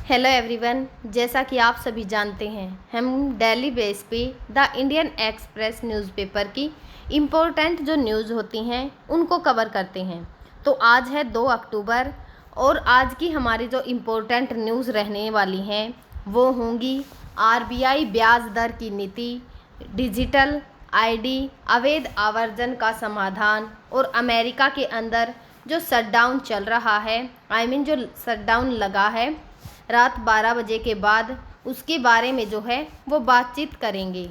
Hello everyone, जैसा कि आप सभी जानते हैं हम डेली बेस पे द इंडियन एक्सप्रेस न्यूज़पेपर की इम्पोर्टेंट जो न्यूज़ होती हैं उनको कवर करते हैं। तो आज है 2 अक्टूबर और आज की हमारी जो इम्पोर्टेंट न्यूज़ रहने वाली हैं वो होंगी आरबीआई ब्याज दर की नीति, डिजिटल आईडी, अवैध आवर्जन का समाधान और अमेरिका के अंदर जो शटडाउन चल रहा है जो शटडाउन लगा है रात 12 बजे के बाद, उसके बारे में जो है वो बातचीत करेंगे।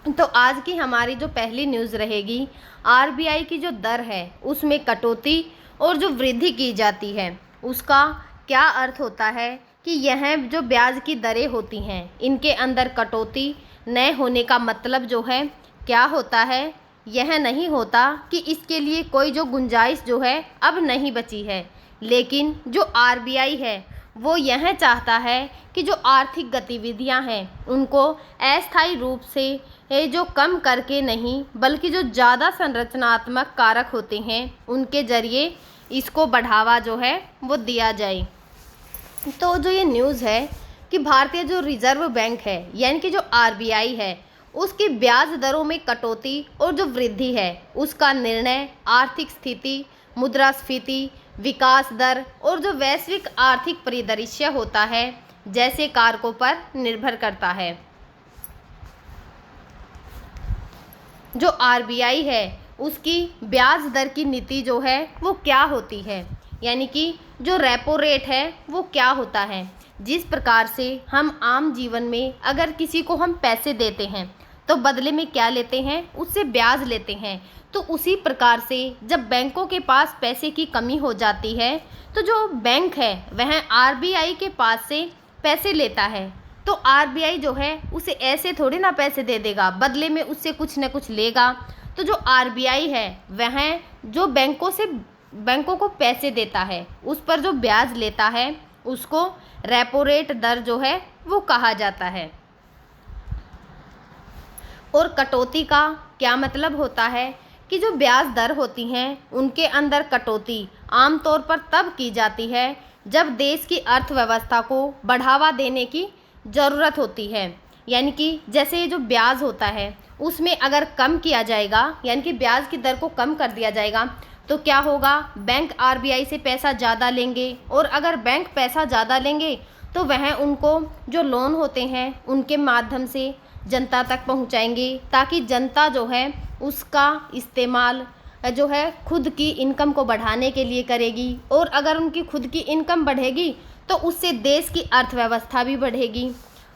तो आज की हमारी जो पहली न्यूज़ रहेगी, आरबीआई की जो दर है उसमें कटौती और जो वृद्धि की जाती है उसका क्या अर्थ होता है कि यह जो ब्याज की दरें होती हैं इनके अंदर कटौती न होने का मतलब जो है क्या होता है। यह नहीं होता कि इसके लिए कोई जो गुंजाइश जो है अब नहीं बची है, लेकिन जो आरबीआई है वो यह चाहता है कि जो आर्थिक गतिविधियां हैं उनको अस्थायी रूप से जो कम करके नहीं बल्कि जो ज़्यादा संरचनात्मक कारक होते हैं उनके ज़रिए इसको बढ़ावा जो है वो दिया जाए। तो जो ये न्यूज़ है कि भारतीय जो रिजर्व बैंक है यानी कि जो आरबीआई है उसकी ब्याज दरों में कटौती और जो वृद्धि है उसका निर्णय आर्थिक स्थिति, मुद्रास्फीति, विकास दर और जो वैश्विक आर्थिक परिदृश्य होता है जैसे कारकों पर निर्भर करता है। जो आरबीआई है उसकी ब्याज दर की नीति जो है वो क्या होती है, यानी कि जो रेपो रेट है वो क्या होता है। जिस प्रकार से हम आम जीवन में अगर किसी को हम पैसे देते हैं तो बदले में क्या लेते हैं, उससे ब्याज लेते हैं। तो उसी प्रकार से जब बैंकों के पास पैसे की कमी हो जाती है तो जो बैंक है वह आरबीआई के पास से पैसे लेता है। तो आरबीआई जो है उसे ऐसे थोड़ी ना पैसे दे देगा, बदले में उससे कुछ न कुछ लेगा। तो जो आरबीआई है वह जो बैंकों को पैसे देता है उस पर जो ब्याज लेता है उसको रेपो रेट दर जो है वो कहा जाता है। और कटौती का क्या मतलब होता है कि जो ब्याज दर होती हैं उनके अंदर कटौती आमतौर पर तब की जाती है जब देश की अर्थव्यवस्था को बढ़ावा देने की ज़रूरत होती है। यानी कि जैसे ये जो ब्याज होता है उसमें अगर कम किया जाएगा, यानी कि ब्याज की दर को कम कर दिया जाएगा तो क्या होगा, बैंक आरबीआई से पैसा ज़्यादा लेंगे और अगर बैंक पैसा ज़्यादा लेंगे तो वह उनको जो लोन होते हैं उनके माध्यम से जनता तक पहुंचाएंगे ताकि जनता जो है उसका इस्तेमाल जो है खुद की इनकम को बढ़ाने के लिए करेगी। और अगर उनकी खुद की इनकम बढ़ेगी तो उससे देश की अर्थव्यवस्था भी बढ़ेगी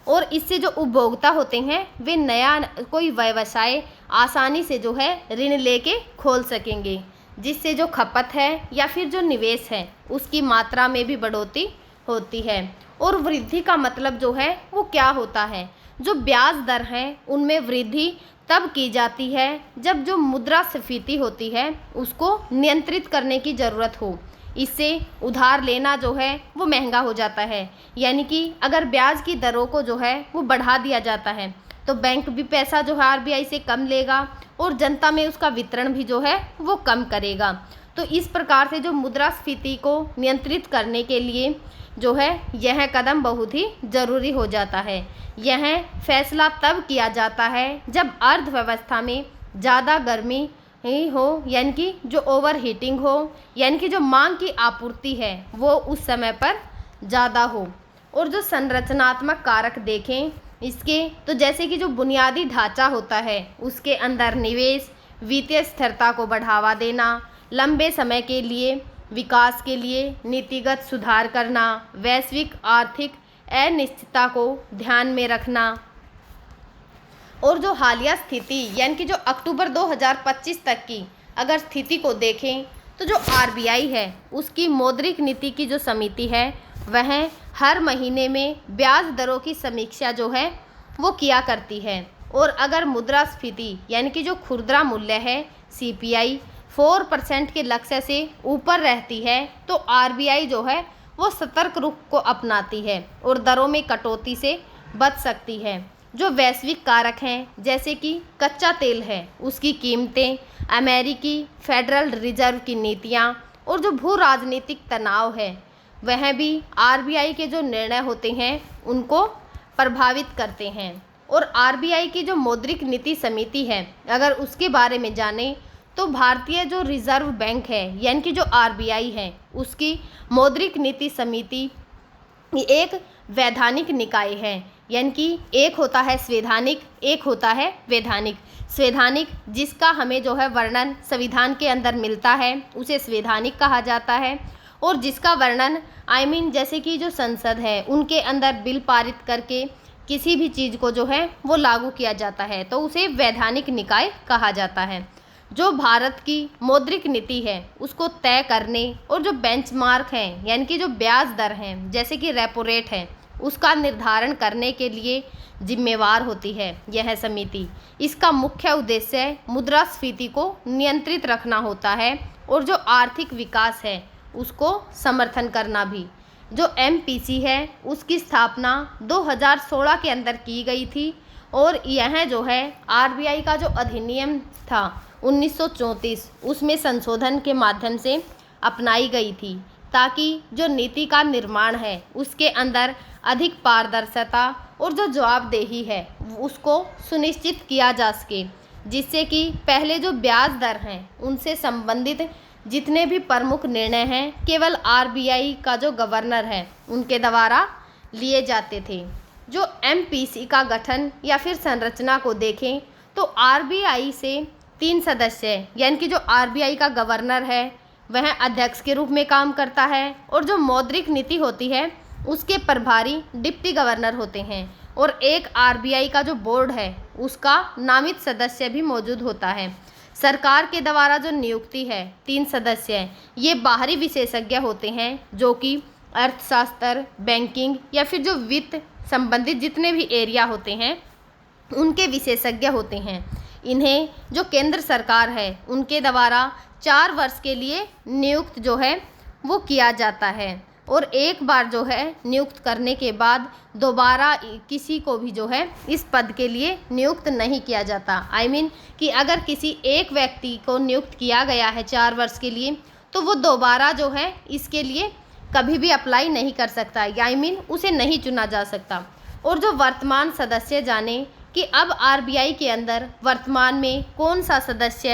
और इससे जो उपभोक्ता होते हैं वे नया कोई व्यवसाय आसानी से जो है ऋण लेके खोल सकेंगे, जिससे जो खपत है या फिर जो निवेश है उसकी मात्रा में भी बढ़ोतरी होती है। और वृद्धि का मतलब जो है वो क्या होता है, जो ब्याज दर हैं उनमें वृद्धि तब की जाती है जब जो मुद्रास्फीति होती है उसको नियंत्रित करने की ज़रूरत हो। इससे उधार लेना जो है वो महंगा हो जाता है, यानी कि अगर ब्याज की दरों को जो है वो बढ़ा दिया जाता है तो बैंक भी पैसा जो है आरबीआई से कम लेगा और जनता में उसका वितरण भी जो है वो कम करेगा। तो इस प्रकार से जो मुद्रास्फीति को नियंत्रित करने के लिए जो है यह कदम बहुत ही ज़रूरी हो जाता है। यह फैसला तब किया जाता है जब अर्थव्यवस्था में ज़्यादा गर्मी ही हो, यानी कि जो ओवर हीटिंग हो, यानी कि जो मांग की आपूर्ति है वो उस समय पर ज़्यादा हो। और जो संरचनात्मक कारक देखें इसके, तो जैसे कि जो बुनियादी ढांचा होता है उसके अंदर निवेश, वित्तीय स्थिरता को बढ़ावा देना, लंबे समय के लिए विकास के लिए नीतिगत सुधार करना, वैश्विक आर्थिक अनिश्चितता को ध्यान में रखना। और जो हालिया स्थिति यानी कि जो अक्टूबर 2025 तक की अगर स्थिति को देखें तो जो आरबीआई है उसकी मौद्रिक नीति की जो समिति है वह हर महीने में ब्याज दरों की समीक्षा जो है वो किया करती है। और अगर मुद्रास्फीति यानी कि जो खुदरा मूल्य है सीपीआई 4% के लक्ष्य से ऊपर रहती है तो आरबीआई जो है वो सतर्क रुख को अपनाती है और दरों में कटौती से बच सकती है। जो वैश्विक कारक हैं जैसे कि कच्चा तेल है उसकी कीमतें, अमेरिकी फेडरल रिजर्व की नीतियाँ और जो भू राजनीतिक तनाव है वह भी आरबीआई के जो निर्णय होते हैं उनको प्रभावित करते हैं। और आरबीआई की जो मौद्रिक नीति समिति है, अगर उसके बारे में जानें तो भारतीय जो रिजर्व बैंक है यानी कि जो आरबीआई है, उसकी मौद्रिक नीति समिति एक वैधानिक निकाय है। यानी कि एक होता है संवैधानिक, एक होता है वैधानिक। संवैधानिक जिसका हमें जो है वर्णन संविधान के अंदर मिलता है उसे संवैधानिक कहा जाता है, और जिसका वर्णन जैसे कि जो संसद है उनके अंदर बिल पारित करके किसी भी चीज़ को जो है वो लागू किया जाता है तो उसे वैधानिक निकाय कहा जाता है। जो भारत की मौद्रिक नीति है उसको तय करने और जो बेंचमार्क हैं यानी कि जो ब्याज दर हैं जैसे कि रेपो रेट है उसका निर्धारण करने के लिए जिम्मेवार होती है यह समिति। इसका मुख्य उद्देश्य मुद्रास्फीति को नियंत्रित रखना होता है और जो आर्थिक विकास है उसको समर्थन करना भी। जो एमपीसी है उसकी स्थापना 2016 के अंदर की गई थी, और यह जो है आरबीआई का जो अधिनियम था 1934 उसमें संशोधन के माध्यम से अपनाई गई थी, ताकि जो नीति का निर्माण है उसके अंदर अधिक पारदर्शिता और जो जवाबदेही है उसको सुनिश्चित किया जा सके, जिससे कि पहले जो ब्याज दर हैं उनसे संबंधित जितने भी प्रमुख निर्णय हैं केवल आरबीआई का जो गवर्नर है उनके द्वारा लिए जाते थे। जो एमपीसी का गठन या फिर संरचना को देखें तो आरबीआई से 3 सदस्य यानी कि जो आरबीआई का गवर्नर है वह अध्यक्ष के रूप में काम करता है, और जो मौद्रिक नीति होती है उसके प्रभारी डिप्टी गवर्नर होते हैं, और एक आरबीआई का जो बोर्ड है उसका नामित सदस्य भी मौजूद होता है। सरकार के द्वारा जो नियुक्ति है 3 सदस्य ये बाहरी विशेषज्ञ होते हैं जो कि अर्थशास्त्र, बैंकिंग या फिर जो वित्त संबंधित जितने भी एरिया होते हैं उनके विशेषज्ञ होते हैं। इन्हें जो केंद्र सरकार है उनके द्वारा 4 वर्ष के लिए नियुक्त जो है वो किया जाता है, और एक बार जो है नियुक्त करने के बाद दोबारा किसी को भी जो है इस पद के लिए नियुक्त नहीं किया जाता। कि अगर किसी एक व्यक्ति को नियुक्त किया गया है 4 वर्ष के लिए तो वो दोबारा जो है इसके लिए कभी भी अप्लाई नहीं कर सकता, उसे नहीं चुना जा सकता। और जो वर्तमान सदस्य जाने कि अब आरबीआई के अंदर वर्तमान में कौन सा सदस्य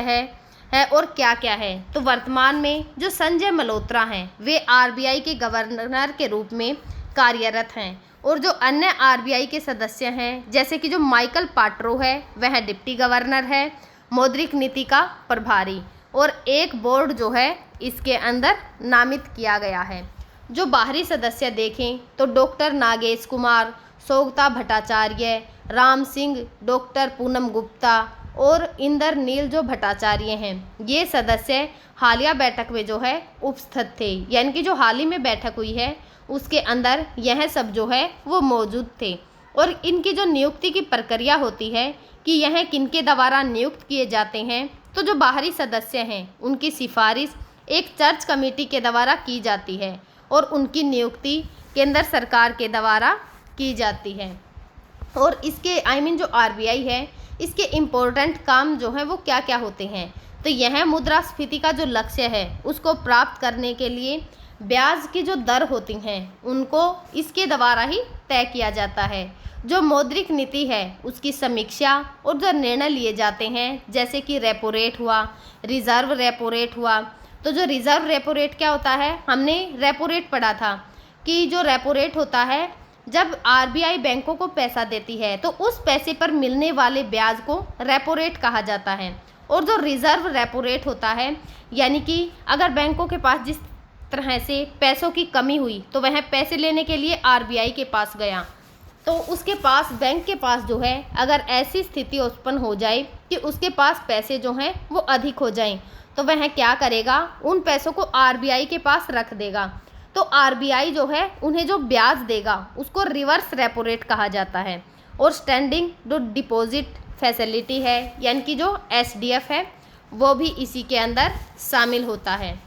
है और क्या क्या है। तो वर्तमान में जो संजय मल्होत्रा हैं वे आरबीआई के गवर्नर के रूप में कार्यरत हैं, और जो अन्य आरबीआई के सदस्य हैं जैसे कि जो माइकल पाट्रो है वह डिप्टी गवर्नर है, मौद्रिक नीति का प्रभारी, और एक बोर्ड जो है इसके अंदर नामित किया गया है। जो बाहरी सदस्य देखें तो डॉक्टर नागेश कुमार, सौगता भट्टाचार्य, राम सिंह, डॉक्टर पूनम गुप्ता और इंद्रनील जो भट्टाचार्य हैं ये सदस्य हालिया बैठक में जो है उपस्थित थे, यानी कि जो हाल ही में बैठक हुई है उसके अंदर यह सब जो है वो मौजूद थे। और इनकी जो नियुक्ति की प्रक्रिया होती है कि यह किनके द्वारा नियुक्त किए जाते हैं, तो जो बाहरी सदस्य हैं उनकी सिफारिश एक सर्च कमेटी के द्वारा की जाती है और उनकी नियुक्ति केंद्र सरकार के द्वारा की जाती है। और इसके जो आरबीआई है इसके इम्पोर्टेंट काम जो है वो क्या क्या होते हैं, तो यह मुद्रास्फीति का जो लक्ष्य है उसको प्राप्त करने के लिए ब्याज की जो दर होती हैं उनको इसके द्वारा ही तय किया जाता है। जो मौद्रिक नीति है उसकी समीक्षा और जो निर्णय लिए जाते हैं जैसे कि रेपो रेट हुआ, रिजर्व रेपो रेट हुआ। तो जो रिजर्व रेपो रेट क्या होता है, हमने रेपो रेट पढ़ा था कि जो रेपो रेट होता है जब आरबीआई बैंकों को पैसा देती है तो उस पैसे पर मिलने वाले ब्याज को रेपो रेट कहा जाता है। और जो रिजर्व रेपो रेट होता है यानी कि अगर बैंकों के पास जिस तरह से पैसों की कमी हुई तो वह पैसे लेने के लिए आरबीआई के पास गया, तो उसके पास बैंक के पास जो है अगर ऐसी स्थिति उत्पन्न हो जाए कि उसके पास पैसे जो हैं वो अधिक हो जाएं तो वह क्या करेगा, उन पैसों को आरबीआई के पास रख देगा। तो आरबीआई जो है उन्हें जो ब्याज देगा उसको रिवर्स रेपो रेट कहा जाता है। और स्टैंडिंग जो डिपॉजिट फैसिलिटी है यानी कि जो एसडीएफ है वो भी इसी के अंदर शामिल होता है।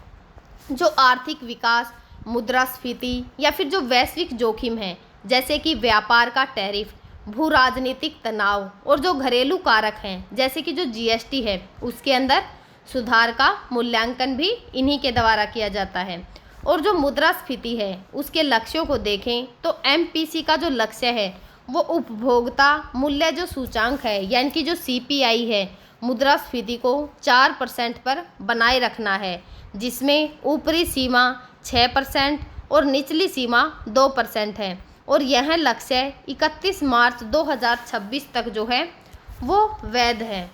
जो आर्थिक विकास, मुद्रास्फीति या फिर जो वैश्विक जोखिम है जैसे कि व्यापार का टैरिफ, भू राजनीतिक तनाव और जो घरेलू कारक हैं जैसे कि जो जीएसटी है उसके अंदर सुधार का मूल्यांकन भी इन्हीं के द्वारा किया जाता है। और जो मुद्रास्फीति है उसके लक्ष्यों को देखें तो MPC का जो लक्ष्य है वो उपभोक्ता मूल्य जो सूचांक है यानी कि जो CPI है मुद्रास्फीति को 4% पर बनाए रखना है, जिसमें ऊपरी सीमा 6% और निचली सीमा 2% है। और यह लक्ष्य 31 मार्च 2026 तक जो है वो वैध है।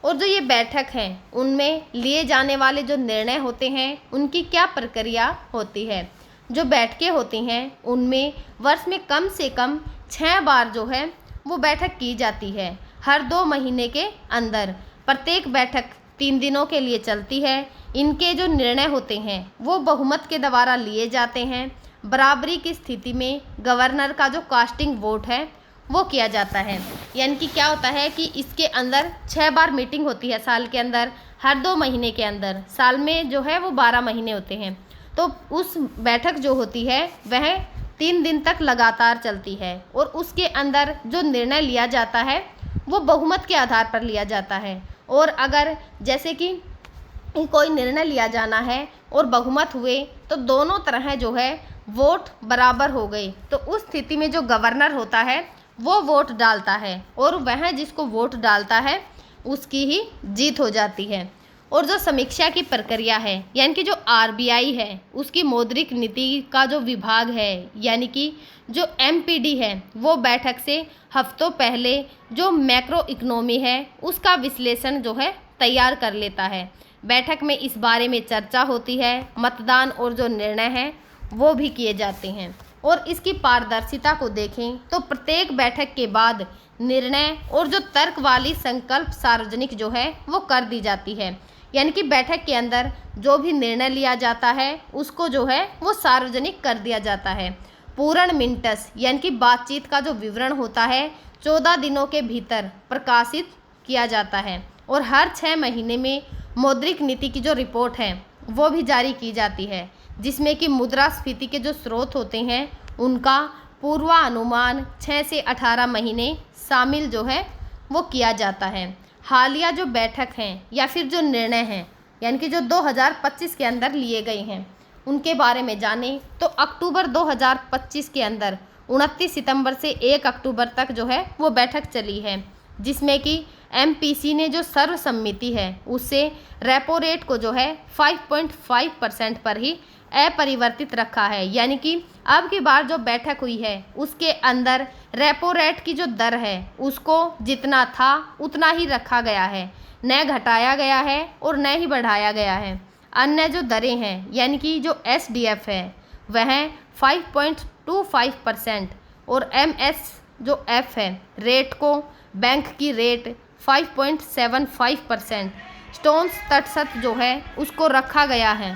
और जो ये बैठक है उनमें लिए जाने वाले जो निर्णय होते हैं उनकी क्या प्रक्रिया होती है। जो बैठकें होती हैं उनमें वर्ष में कम से कम 6 बार जो है वो बैठक की जाती है, हर 2 महीने के अंदर। प्रत्येक बैठक 3 दिनों के लिए चलती है। इनके जो निर्णय होते हैं वो बहुमत के द्वारा लिए जाते हैं। बराबरी की स्थिति में गवर्नर का जो कास्टिंग वोट है वो किया जाता है। यानी कि क्या होता है कि इसके अंदर 6 बार मीटिंग होती है साल के अंदर, हर 2 महीने के अंदर। साल में जो है वो 12 महीने होते हैं। तो उस बैठक जो होती है वह 3 दिन तक लगातार चलती है और उसके अंदर जो निर्णय लिया जाता है वो बहुमत के आधार पर लिया जाता है। और अगर जैसे कि कोई निर्णय लिया जाना है और बहुमत हुए तो दोनों तरह जो है वोट बराबर हो गए, तो उस स्थिति में जो गवर्नर होता है वो वोट डालता है और वह जिसको वोट डालता है उसकी ही जीत हो जाती है। और जो समीक्षा की प्रक्रिया है यानी कि जो RBI है उसकी मौद्रिक नीति का जो विभाग है यानी कि जो MPD है वो बैठक से हफ्तों पहले जो मैक्रो इकोनॉमी है उसका विश्लेषण जो है तैयार कर लेता है। बैठक में इस बारे में चर्चा होती है, मतदान और जो निर्णय हैं वो भी किए जाते हैं। और इसकी पारदर्शिता को देखें तो प्रत्येक बैठक के बाद निर्णय और जो तर्क वाली संकल्प सार्वजनिक जो है वो कर दी जाती है। यानी कि बैठक के अंदर जो भी निर्णय लिया जाता है उसको जो है वो सार्वजनिक कर दिया जाता है। पूर्ण मिनट्स यानी कि बातचीत का जो विवरण होता है 14 दिनों के भीतर प्रकाशित किया जाता है। और हर 6 महीने में मौद्रिक नीति की जो रिपोर्ट है वो भी जारी की जाती है, जिसमें कि मुद्रास्फीति के जो स्रोत होते हैं उनका पूर्वानुमान 6 से 18 महीने शामिल जो है वो किया जाता है। हालिया जो बैठक हैं या फिर जो निर्णय हैं यानी कि जो 2025 के अंदर लिए गए हैं उनके बारे में जानें तो अक्टूबर 2025 के अंदर 29 सितंबर से 1 अक्टूबर तक जो है वो बैठक चली है, जिसमें कि MPC ने जो सर्वसम्मति है उससे रेपो रेट को जो है 5.5% पर ही अपरिवर्तित रखा है। यानी कि अब की बार जो बैठक हुई है उसके अंदर रेपो रेट की जो दर है उसको जितना था उतना ही रखा गया है, न घटाया गया है और न ही बढ़ाया गया है। अन्य जो दरें हैं यानी कि जो SDF है वह 5.25% और MS जो F है रेट को बैंक की रेट 5.75%, स्टोन्स तटस्थ जो है उसको रखा गया है।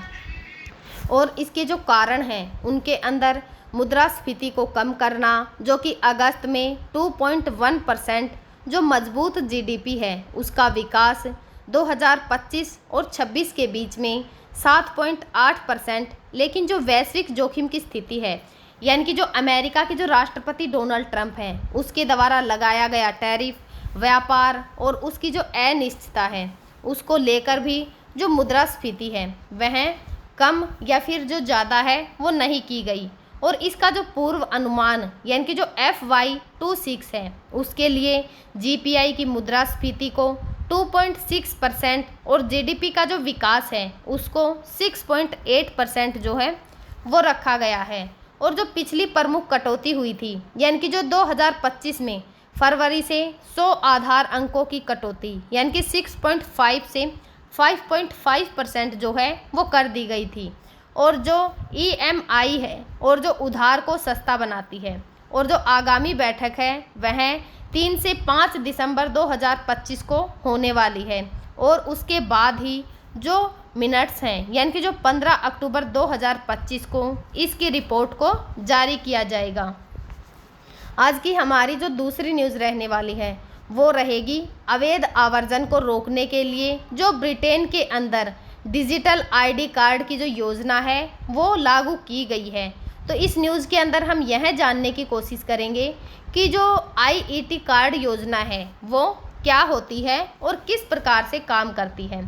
और इसके जो कारण हैं उनके अंदर मुद्रास्फीति को कम करना जो कि अगस्त में 2.1%, जो मजबूत GDP है उसका विकास 2025 और 26 के बीच में 7.8%। लेकिन जो वैश्विक जोखिम की स्थिति है यानी कि जो अमेरिका के जो राष्ट्रपति डोनाल्ड ट्रंप हैं उसके द्वारा लगाया गया टैरिफ, व्यापार और उसकी जो अनिश्चितता है उसको लेकर भी जो मुद्रास्फीति है वह कम या फिर जो ज़्यादा है वो नहीं की गई। और इसका जो पूर्व अनुमान यानी कि जो FY26 है उसके लिए GPI की मुद्रास्फीति को 2.6% और GDP का जो विकास है उसको 6.8% जो है वो रखा गया है। और जो पिछली प्रमुख कटौती हुई थी यानी कि जो 2025 में फरवरी से 100 आधार अंकों की कटौती यानी कि 6.5 से 5.5% जो है वो कर दी गई थी। और जो EMI है और जो उधार को सस्ता बनाती है। और जो आगामी बैठक है वह 3 से 5 दिसंबर 2025 को होने वाली है। और उसके बाद ही जो मिनट्स हैं यानी कि जो 15 अक्टूबर 2025 को इसकी रिपोर्ट को जारी किया जाएगा। आज की हमारी जो दूसरी न्यूज़ रहने वाली है वो रहेगी अवैध आवर्जन को रोकने के लिए जो ब्रिटेन के अंदर डिजिटल ID कार्ड की जो योजना है वो लागू की गई है। तो इस न्यूज़ के अंदर हम यह जानने की कोशिश करेंगे कि जो IET कार्ड योजना है वो क्या होती है और किस प्रकार से काम करती है।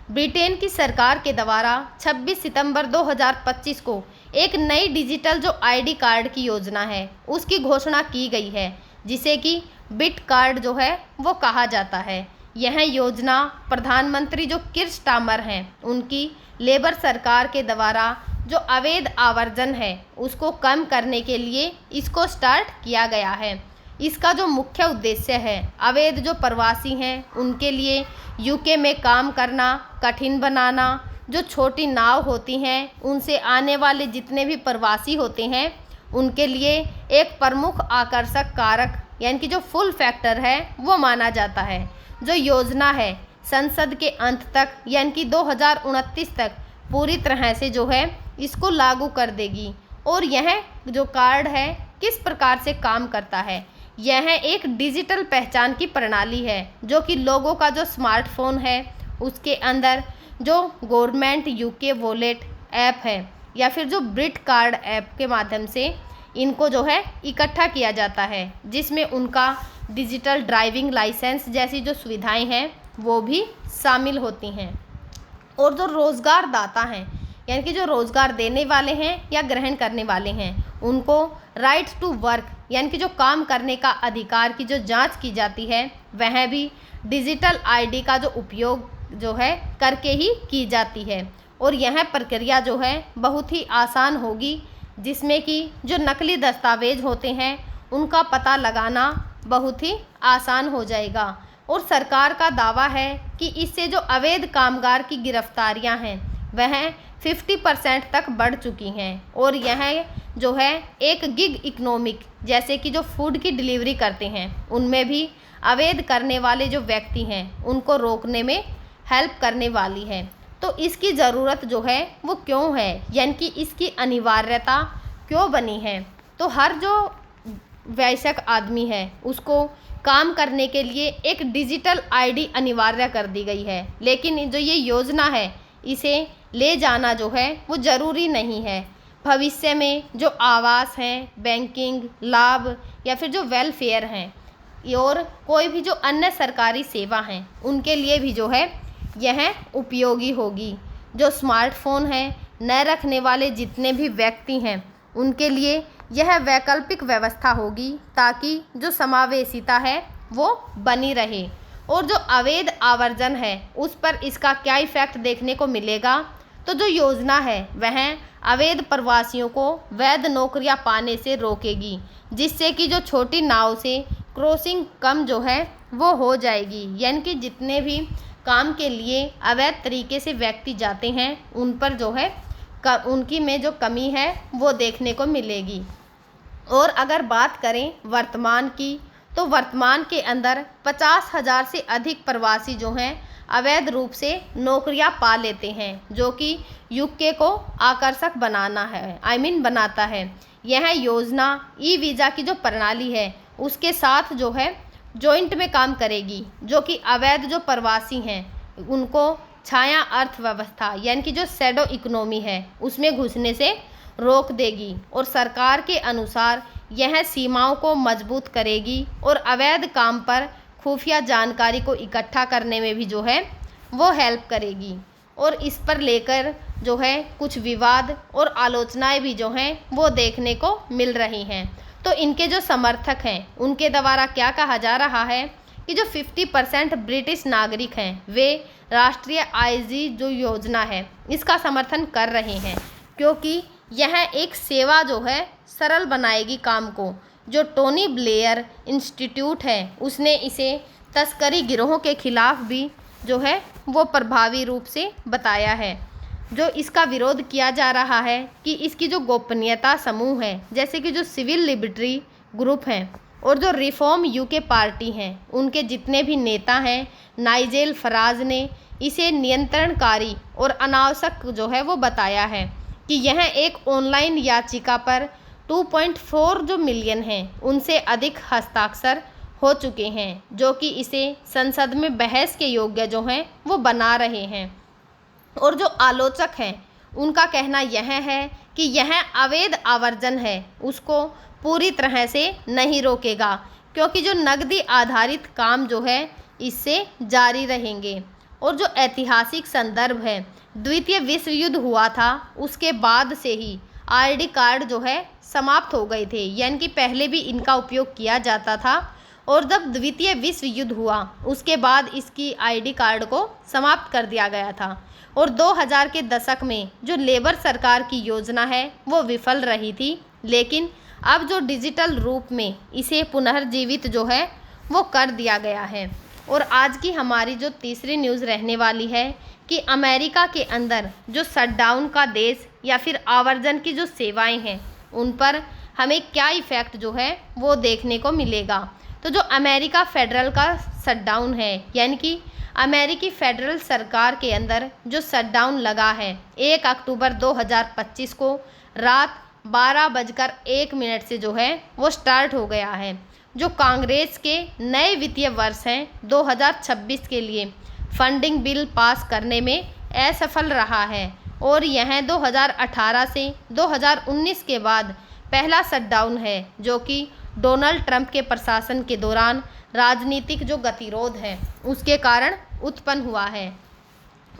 ब्रिटेन की सरकार के द्वारा 26 सितंबर 2025 को एक नई डिजिटल जो आईडी कार्ड की योजना है उसकी घोषणा की गई है, जिसे कि बिट कार्ड जो है वो कहा जाता है। यह योजना प्रधानमंत्री जो कीर स्टारमर हैं उनकी लेबर सरकार के द्वारा जो अवैध आवर्जन है उसको कम करने के लिए इसको स्टार्ट किया गया है। इसका जो मुख्य उद्देश्य है अवैध जो प्रवासी हैं उनके लिए यूके में काम करना कठिन बनाना, जो छोटी नाव होती हैं उनसे आने वाले जितने भी प्रवासी होते हैं उनके लिए एक प्रमुख आकर्षक कारक यानी कि जो फुल फैक्टर है वो माना जाता है। जो योजना है संसद के अंत तक यानी कि 2029 तक पूरी तरह से जो है इसको लागू कर देगी। और यह जो कार्ड है किस प्रकार से काम करता है, यह एक डिजिटल पहचान की प्रणाली है जो कि लोगों का जो स्मार्टफोन है उसके अंदर जो गवर्नमेंट यूके वॉलेट ऐप है या फिर जो ब्रिट कार्ड ऐप के माध्यम से इनको जो है इकट्ठा किया जाता है, जिसमें उनका डिजिटल ड्राइविंग लाइसेंस जैसी जो सुविधाएं हैं वो भी शामिल होती हैं। और जो रोज़गार दाता हैं यानी कि जो रोज़गार देने वाले हैं या ग्रहण करने वाले हैं उनको राइट टू वर्क यानी कि जो काम करने का अधिकार की जो जांच की जाती है वह भी डिजिटल आईडी का जो उपयोग जो है करके ही की जाती है। और यह प्रक्रिया जो है बहुत ही आसान होगी, जिसमें कि जो नकली दस्तावेज होते हैं उनका पता लगाना बहुत ही आसान हो जाएगा। और सरकार का दावा है कि इससे जो अवैध कामगार की गिरफ्तारियां हैं वह 50% तक बढ़ चुकी हैं। और यह जो है एक गिग इकोनॉमिक जैसे कि जो फूड की डिलीवरी करते हैं उनमें भी अवैध करने वाले जो व्यक्ति हैं उनको रोकने में हेल्प करने वाली है। तो इसकी ज़रूरत जो है वो क्यों है यानी कि इसकी अनिवार्यता क्यों बनी है। तो हर जो वयस्क आदमी है उसको काम करने के लिए एक डिजिटल आईडी अनिवार्य कर दी गई है, लेकिन जो ये योजना है इसे ले जाना जो है वो ज़रूरी नहीं है। भविष्य में जो आवास हैं, बैंकिंग लाभ या फिर जो वेलफेयर हैं और कोई भी जो अन्य सरकारी सेवा हैं उनके लिए भी जो है यह उपयोगी होगी। जो स्मार्टफोन है न रखने वाले जितने भी व्यक्ति हैं उनके लिए यह वैकल्पिक व्यवस्था होगी ताकि जो समावेशिता है वो बनी रहे। और जो अवैध आवर्जन है उस पर इसका क्या इफ़ेक्ट देखने को मिलेगा, तो जो योजना है वह अवैध प्रवासियों को वैध नौकरियां पाने से रोकेगी, जिससे कि जो छोटी नाव से क्रॉसिंग कम जो है वो हो जाएगी। यानी कि जितने भी काम के लिए अवैध तरीके से व्यक्ति जाते हैं उन पर जो है उनकी में जो कमी है वो देखने को मिलेगी। और अगर बात करें वर्तमान की, तो वर्तमान के अंदर 50,000 से अधिक प्रवासी जो हैं अवैध रूप से नौकरियां पा लेते हैं, जो कि यूके को आकर्षक बनाता है। यह योजना ई वीज़ा की जो प्रणाली है उसके साथ जो है जॉइंट में काम करेगी, जो कि अवैध जो प्रवासी हैं उनको छाया अर्थव्यवस्था यानी कि जो शैडो इकोनॉमी है उसमें घुसने से रोक देगी। और सरकार के अनुसार यह सीमाओं को मजबूत करेगी और अवैध काम पर खुफिया जानकारी को इकट्ठा करने में भी जो है वो हेल्प करेगी। और इस पर लेकर जो है कुछ विवाद और आलोचनाएं भी जो हैं वो देखने को मिल रही हैं। तो इनके जो समर्थक हैं उनके द्वारा क्या कहा जा रहा है कि जो 50% ब्रिटिश नागरिक हैं वे राष्ट्रीय आईडी जो योजना है इसका समर्थन कर रहे हैं, क्योंकि यह एक सेवा जो है सरल बनाएगी काम को। जो टोनी ब्लेयर इंस्टीट्यूट है उसने इसे तस्करी गिरोहों के खिलाफ भी जो है वो प्रभावी रूप से बताया है। जो इसका विरोध किया जा रहा है कि इसकी जो गोपनीयता समूह है जैसे कि जो सिविल लिबर्टी ग्रुप हैं और जो रिफॉर्म यूके पार्टी हैं उनके जितने भी नेता हैं, नाइजेल फराज ने इसे नियंत्रणकारी और अनावश्यक जो है वो बताया है कि यह एक ऑनलाइन याचिका पर 2.4 जो मिलियन हैं उनसे अधिक हस्ताक्षर हो चुके हैं, जो कि इसे संसद में बहस के योग्य जो हैं वो बना रहे हैं। और जो आलोचक हैं उनका कहना यह है कि यह अवैध आवर्जन है उसको पूरी तरह से नहीं रोकेगा, क्योंकि जो नकदी आधारित काम जो है इससे जारी रहेंगे। और जो ऐतिहासिक संदर्भ है, द्वितीय विश्व युद्ध हुआ था उसके बाद से ही आईडी कार्ड जो है समाप्त हो गए थे, यानी कि पहले भी इनका उपयोग किया जाता था और जब द्वितीय विश्व युद्ध हुआ उसके बाद इसकी आईडी कार्ड को समाप्त कर दिया गया था। और 2000 के दशक में जो लेबर सरकार की योजना है वो विफल रही थी, लेकिन अब जो डिजिटल रूप में इसे पुनर्जीवित जो है वो कर दिया गया है। और आज की हमारी जो तीसरी न्यूज़ रहने वाली है कि अमेरिका के अंदर जो शटडाउन का देश या फिर आवर्जन की जो सेवाएं हैं उन पर हमें क्या इफ़ेक्ट जो है वो देखने को मिलेगा। तो जो अमेरिका फेडरल का शटडाउन है, यानी कि अमेरिकी फेडरल सरकार के अंदर जो शटडाउन लगा है 1 अक्टूबर 2025 को रात 12:01 से जो है वो स्टार्ट हो गया है। जो कांग्रेस के नए वित्तीय वर्ष हैं 2026 के लिए फंडिंग बिल पास करने में असफल रहा है और यह 2018 से 2019 के बाद पहला शटडाउन है जो कि डोनाल्ड ट्रंप के प्रशासन के दौरान राजनीतिक जो गतिरोध है उसके कारण उत्पन्न हुआ है।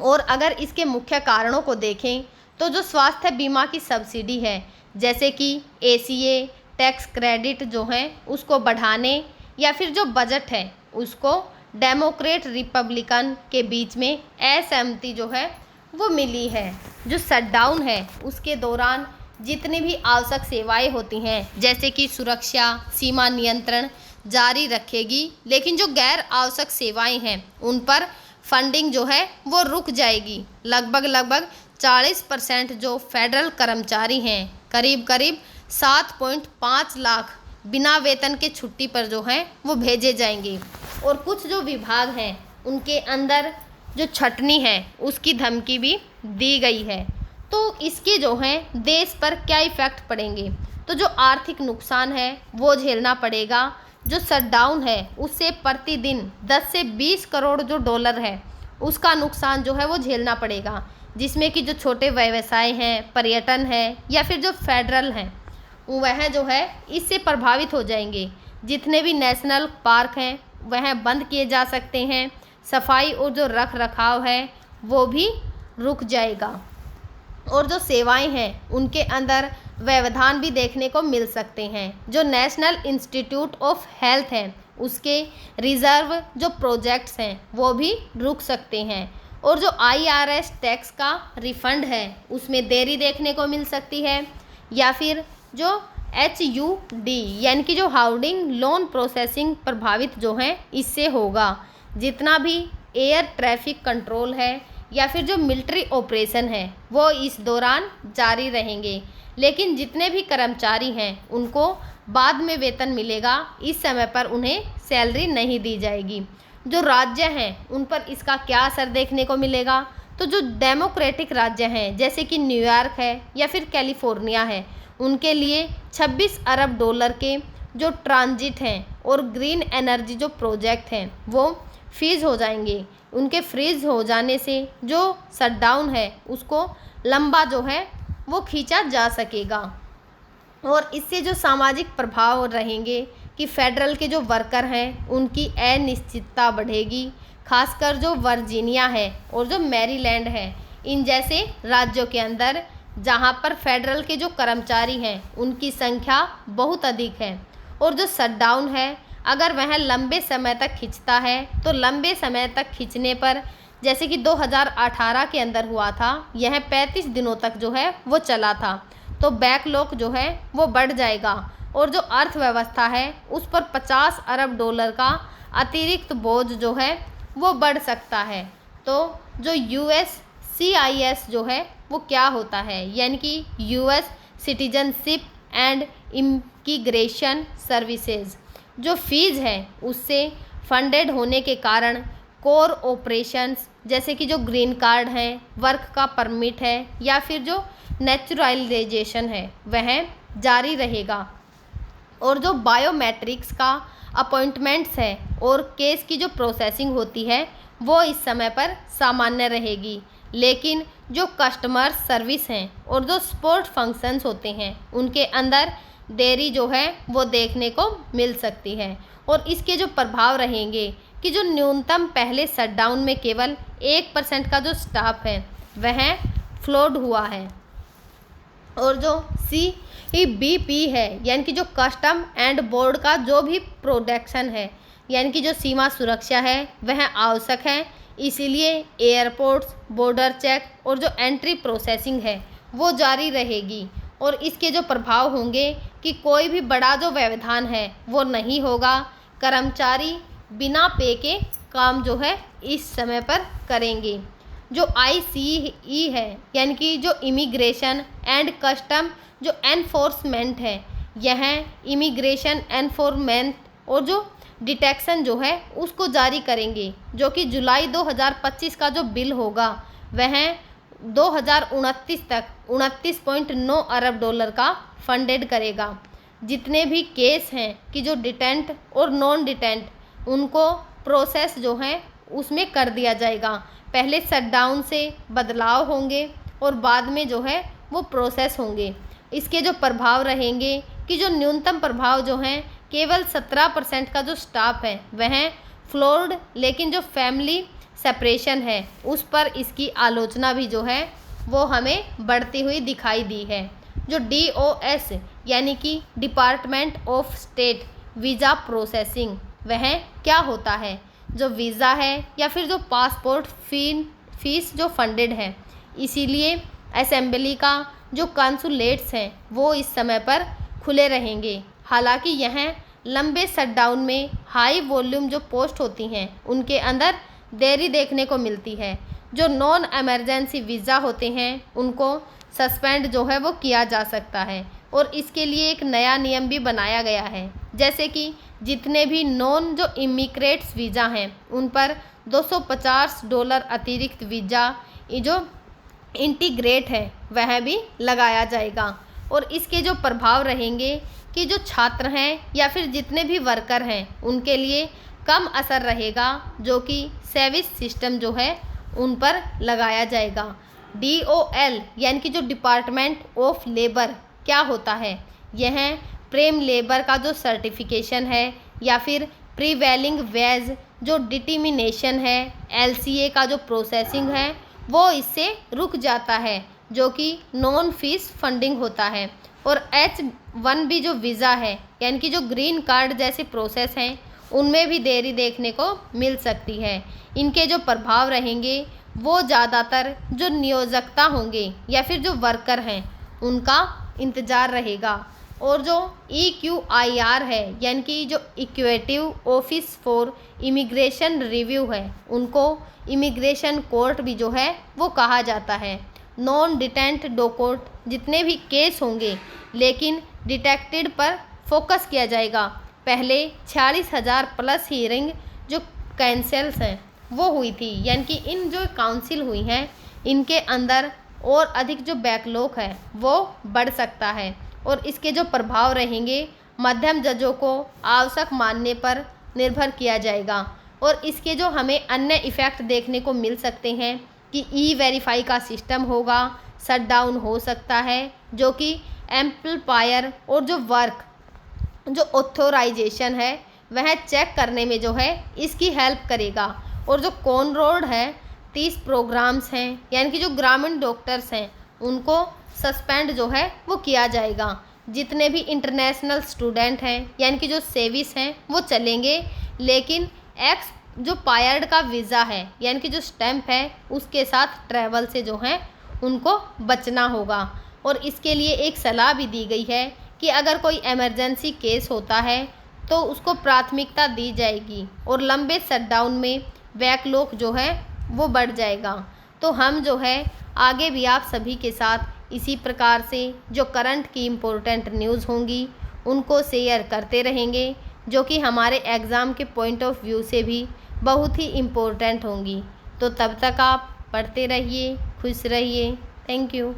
और अगर इसके मुख्य कारणों को देखें तो जो स्वास्थ्य बीमा की सब्सिडी है, जैसे कि ACA टैक्स क्रेडिट जो है उसको बढ़ाने या फिर जो बजट है उसको डेमोक्रेट रिपब्लिकन के बीच में असहमति जो है वो मिली है। जो शटडाउन है उसके दौरान जितनी भी आवश्यक सेवाएं होती हैं जैसे कि सुरक्षा, सीमा नियंत्रण जारी रखेगी, लेकिन जो गैर आवश्यक सेवाएं हैं उन पर फंडिंग जो है वो रुक जाएगी। लगभग 40% जो फेडरल कर्मचारी हैं, करीब 7.5 लाख बिना वेतन के छुट्टी पर जो है वो भेजे जाएंगे। और कुछ जो विभाग हैं उनके अंदर जो छटनी है उसकी धमकी भी दी गई है। तो इसके जो है देश पर क्या इफ़ेक्ट पड़ेंगे, तो जो आर्थिक नुकसान है वो झेलना पड़ेगा। जो शटडाउन है उससे प्रतिदिन 10 से 20 करोड़ जो डॉलर है उसका नुकसान जो है वो झेलना पड़ेगा, जिसमें कि जो छोटे व्यवसाय हैं, पर्यटन है या फिर जो फेडरल हैं वह जो है इससे प्रभावित हो जाएंगे। जितने भी नेशनल पार्क हैं वह बंद किए जा सकते हैं, सफाई और जो रख रखाव है वो भी रुक जाएगा। और जो सेवाएं हैं उनके अंदर व्यवधान भी देखने को मिल सकते हैं। जो नेशनल इंस्टीट्यूट ऑफ हेल्थ हैं उसके रिजर्व जो प्रोजेक्ट्स हैं वो भी रुक सकते हैं। और जो IRS टैक्स का रिफंड है उसमें देरी देखने को मिल सकती है, या फिर जो HUD यानी कि जो हाउसिंग लोन प्रोसेसिंग प्रभावित जो है इससे होगा। जितना भी एयर ट्रैफिक कंट्रोल है या फिर जो मिलिट्री ऑपरेशन है वो इस दौरान जारी रहेंगे, लेकिन जितने भी कर्मचारी हैं उनको बाद में वेतन मिलेगा, इस समय पर उन्हें सैलरी नहीं दी जाएगी। जो राज्य हैं उन पर इसका क्या असर देखने को मिलेगा, तो जो डेमोक्रेटिक राज्य हैं जैसे कि न्यूयॉर्क है या फिर कैलिफोर्निया है उनके लिए 26 अरब डॉलर के जो ट्रांजिट हैं और ग्रीन एनर्जी जो प्रोजेक्ट हैं वो फ्रीज हो जाएंगे। उनके फ्रीज हो जाने से जो शटडाउन है उसको लंबा जो है वो खींचा जा सकेगा। और इससे जो सामाजिक प्रभाव रहेंगे कि फेडरल के जो वर्कर हैं उनकी अनिश्चितता बढ़ेगी, खासकर जो वर्जीनिया है और जो मैरीलैंड है इन जैसे राज्यों के अंदर जहां पर फेडरल के जो कर्मचारी हैं उनकी संख्या बहुत अधिक है। और जो शटडाउन है अगर वह लंबे समय तक खिंचता है तो लंबे समय तक खिंचने पर जैसे कि 2018 के अंदर हुआ था, यह 35 दिनों तक जो है वो चला था, तो बैकलॉग जो है वो बढ़ जाएगा और जो अर्थव्यवस्था है उस पर 50 अरब डॉलर का अतिरिक्त बोझ जो है वो बढ़ सकता है। तो जो USCIS जो है वो क्या होता है, यानी कि US citizenship and immigration services, जो फीस है उससे फंडेड होने के कारण कोर ऑपरेशंस जैसे कि जो ग्रीन कार्ड है, वर्क का परमिट है या फिर जो नेचुरलाइजेशन है वह जारी रहेगा। और जो बायोमेट्रिक्स का अपॉइंटमेंट्स है और केस की जो प्रोसेसिंग होती है वो इस समय पर सामान्य रहेगी, लेकिन जो कस्टमर सर्विस हैं और जो सपोर्ट फंक्शंस होते हैं उनके अंदर देरी जो है वो देखने को मिल सकती है। और इसके जो प्रभाव रहेंगे कि जो न्यूनतम पहले शटडाउन में केवल 1% का जो स्टाफ है वह फ्लोड हुआ है। और जो CBP है यानी कि जो कस्टम एंड बोर्ड का जो भी प्रोटेक्शन है यानी कि जो सीमा सुरक्षा है वह आवश्यक है, इसीलिए एयरपोर्ट्स, बॉर्डर चेक और जो एंट्री प्रोसेसिंग है वो जारी रहेगी। और इसके जो प्रभाव होंगे कि कोई भी बड़ा जो व्यवधान है वो नहीं होगा, कर्मचारी बिना पे के काम जो है इस समय पर करेंगे। जो ICE है यानी कि जो इमिग्रेशन एंड कस्टम जो एनफोर्समेंट है, यह इमिग्रेशन एनफोर्समेंट और जो डिटेक्शन जो है उसको जारी करेंगे, जो कि जुलाई 2025 का जो बिल होगा वह 2029 तक 29.9 अरब डॉलर का फंडेड करेगा। जितने भी केस हैं कि जो डिटेंट और नॉन डिटेंट उनको प्रोसेस जो है उसमें कर दिया जाएगा। पहले शटडाउन से बदलाव होंगे और बाद में जो है वो प्रोसेस होंगे। इसके जो प्रभाव रहेंगे कि जो न्यूनतम प्रभाव जो हैं केवल 17% का जो स्टाफ है वह फ्लोर्ड, लेकिन जो फैमिली सेपरेशन है उस पर इसकी आलोचना भी जो है वो हमें बढ़ती हुई दिखाई दी है। जो DOS यानी कि department of state visa processing, वह क्या होता है? जो वीज़ा है या फिर जो पासपोर्ट फीस जो फंडेड है, इसीलिए असेंबली का जो कंसुलेट्स हैं वो इस समय पर खुले रहेंगे। हालांकि यह लंबे शटडाउन में हाई वॉल्यूम जो पोस्ट होती हैं उनके अंदर देरी देखने को मिलती है। जो नॉन इमरजेंसी वीज़ा होते हैं उनको सस्पेंड जो है वो किया जा सकता है। और इसके लिए एक नया नियम भी बनाया गया है, जैसे कि जितने भी नॉन जो इमिग्रेट्स वीज़ा हैं उन पर $250 अतिरिक्त वीज़ा जो इंटीग्रेट है वह भी लगाया जाएगा। और इसके जो प्रभाव रहेंगे कि जो छात्र हैं या फिर जितने भी वर्कर हैं उनके लिए कम असर रहेगा, जो कि सर्विस सिस्टम जो है उन पर लगाया जाएगा। DOL यानी कि जो डिपार्टमेंट ऑफ लेबर क्या होता है? यह प्रेम लेबर का जो सर्टिफिकेशन है या फिर प्रीवेलिंग वेज जो डिटर्मिनेशन है, LCA का जो प्रोसेसिंग है वो इससे रुक जाता है, जो कि नॉन फीस फंडिंग होता है। और H-1B जो वीज़ा है यानी कि जो ग्रीन कार्ड जैसे प्रोसेस हैं उनमें भी देरी देखने को मिल सकती है। इनके जो प्रभाव रहेंगे वो ज़्यादातर जो नियोजकता होंगे या फिर जो वर्कर हैं उनका इंतज़ार रहेगा। और जो EQIR है यानी कि जो इक्वेटिव ऑफिस फॉर इमिग्रेशन रिव्यू है उनको इमिग्रेशन कोर्ट भी जो है वो कहा जाता है। नॉन डिटेंट डोकोर्ट जितने भी केस होंगे लेकिन डिटेक्टेड पर फोकस किया जाएगा। पहले 46,000 प्लस हियरिंग जो कैंसल्स हैं वो हुई थी, यानी कि इन जो काउंसिल हुई हैं इनके अंदर और अधिक जो बैकलॉग है वो बढ़ सकता है। और इसके जो प्रभाव रहेंगे मध्यम जजों को आवश्यक मानने पर निर्भर किया जाएगा। और इसके जो हमें अन्य इफ़ेक्ट देखने को मिल सकते हैं कि E-वेरीफाई का सिस्टम होगा, शटडाउन हो सकता है, जो कि एम्पलीफायर और जो वर्क जो ऑथोराइजेशन है वह चेक करने में जो है इसकी हेल्प करेगा। और जो कॉन रोड है 30 प्रोग्राम्स हैं यानी कि जो ग्रामीण डॉक्टर्स हैं उनको सस्पेंड जो है वो किया जाएगा। जितने भी इंटरनेशनल स्टूडेंट हैं यानी कि जो सेविस हैं वो चलेंगे, लेकिन एक्स जो पायर्ड का वीज़ा है यानी कि जो स्टैंप है उसके साथ ट्रैवल से जो है उनको बचना होगा। और इसके लिए एक सलाह भी दी गई है कि अगर कोई इमरजेंसी केस होता है तो उसको प्राथमिकता दी जाएगी और लंबे शटडाउन में बैकलॉग जो है वो बढ़ जाएगा। तो हम जो है आगे भी आप सभी के साथ इसी प्रकार से जो करंट की इम्पोर्टेंट न्यूज़ होंगी उनको शेयर करते रहेंगे, जो कि हमारे एग्ज़ाम के पॉइंट ऑफ व्यू से भी बहुत ही इम्पोर्टेंट होंगी। तो तब तक आप पढ़ते रहिए, खुश रहिए। Thank you.